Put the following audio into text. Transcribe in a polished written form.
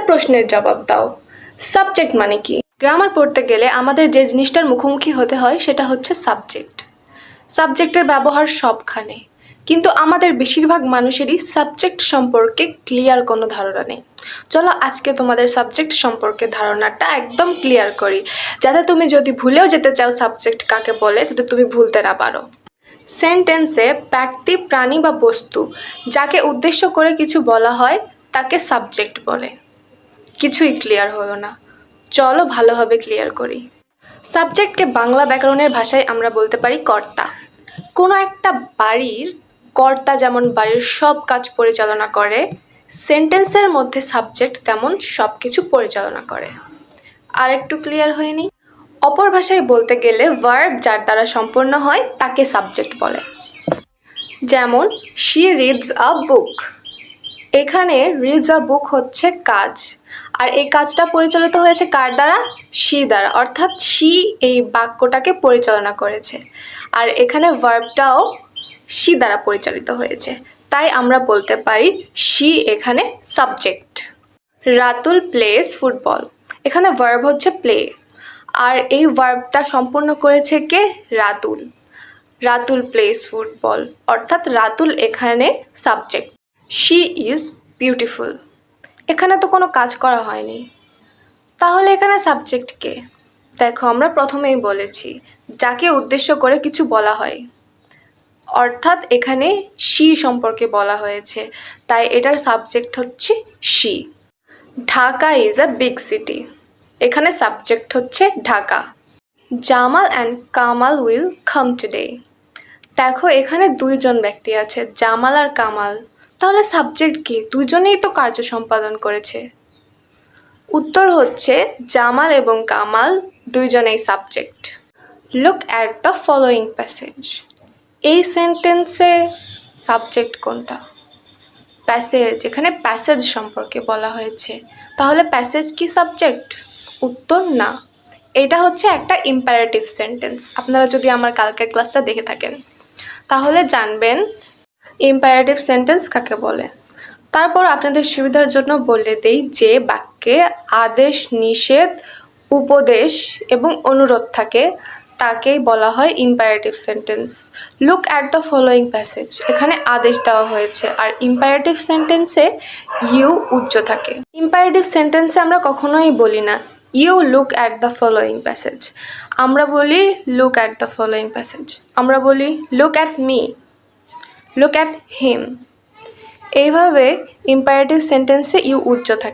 প্রশ্নের জবাব দাও। সাবজেক্ট মানে কি? গ্রামার পড়তে গেলে আমাদের যে জিনিসটার মুখোমুখি হতে হয় সেটা হচ্ছে সাবজেক্ট। সাবজেক্টের ব্যবহার সবখানে, কিন্তু আমাদের বেশিরভাগ মানুষেরই সাবজেক্ট সম্পর্কে ক্লিয়ার কোনো ধারণা নেই। চলো আজকে তোমাদের সাবজেক্ট সম্পর্কে ধারণাটা একদম ক্লিয়ার করি, যাতে তুমি যদি ভুলেও যেতে চাও সাবজেক্ট কাকে বলে, যাতে তুমি ভুলতে না পারো। সেন্টেন্সে ব্যক্তি, প্রাণী বা বস্তু যাকে উদ্দেশ্য করে কিছু বলা হয় তাকে সাবজেক্ট বলে। কিছুই ক্লিয়ার হলো না, চলো ভালোভাবে ক্লিয়ার করি। সাবজেক্টকে বাংলা ব্যাকরণের ভাষায় আমরা বলতে পারি কর্তা। কোনো একটা বাড়ির কর্তা যেমন বাড়ির সব কাজ পরিচালনা করে, সেন্টেন্সের মধ্যে সাবজেক্ট তেমন সব কিছু পরিচালনা করে। আর একটু ক্লিয়ার হয়নি? অপর ভাষায় বলতে গেলে ভার্ব যার দ্বারা সম্পন্ন হয় তাকে সাবজেক্ট বলে। যেমন শি রিডস আ বুক। এখানে রিডস আ বুক হচ্ছে কাজ, আর এই কাজটা পরিচালিত হয়েছে কার দ্বারা? শি দ্বারা, অর্থাৎ শি এই বাক্যটাকে পরিচালনা করেছে। আর এখানে ভার্বটাও শি দ্বারা পরিচালিত হয়েছে, তাই আমরা বলতে পারি শি এখানে সাবজেক্ট। Ratul plays football. এখানে ভার্ব হচ্ছে প্লে, আর এই ভার্বটা সম্পূর্ণ করেছে কে? রাতুল। রাতুল প্লেস ফুটবল, অর্থাৎ রাতুল এখানে সাবজেক্ট। She is beautiful. এখানে তো কোনো কাজ করা হয়নি, তাহলে এখানে সাবজেক্ট কে? দেখো, আমরা প্রথমেই বলেছি যাকে উদ্দেশ্য করে কিছু বলা হয়, অর্থাৎ এখানে শি সম্পর্কে বলা হয়েছে, তাই এটার সাবজেক্ট হচ্ছে she. Dhaka is a big city. এখানে সাবজেক্ট হচ্ছে Dhaka. Jamal and Kamal will come today. দেখো, এখানে দুইজন ব্যক্তি আছে, জামাল আর কামাল, তাহলে সাবজেক্ট কি? দুজনেই তো কার্য সম্পাদন করেছে। উত্তর হচ্ছে জামাল এবং কামাল দুইজনেই subject. Look at the following passage. এই সেন্টেন্সে সাবজেক্ট কোনটা? প্যাসেজ। এখানে প্যাসেজ সম্পর্কে বলা হয়েছে, তাহলে প্যাসেজ কি সাবজেক্ট? উত্তর না, এটা হচ্ছে একটা ইম্পারেটিভ সেন্টেন্স। আপনারা যদি আমার কালকের ক্লাসটা দেখে থাকেন তাহলে জানবেন ইম্পারেটিভ সেন্টেন্স কাকে বলে। তারপর আপনাদের সুবিধার জন্য বলে দেই যে বাক্যে আদেশ, নিষেধ, উপদেশ এবং অনুরোধ থাকে তাকেই বলা হয় imperative sentence. Look at the following passage, এখানে আদেশ দেওয়া হয়েছে, আর ইম্পারেটিভ সেন্টেন্সে ইউ উচ্চ থাকে। ইম্পারেটিভ সেন্টেন্সে আমরা কখনোই বলি না you look at the following passage, আমরা বলি look at the following passage. আমরা বলি look at me, look at him. এইভাবে ইম্পারেটিভ সেন্টেন্সে ইউ উচ্চ থাকে।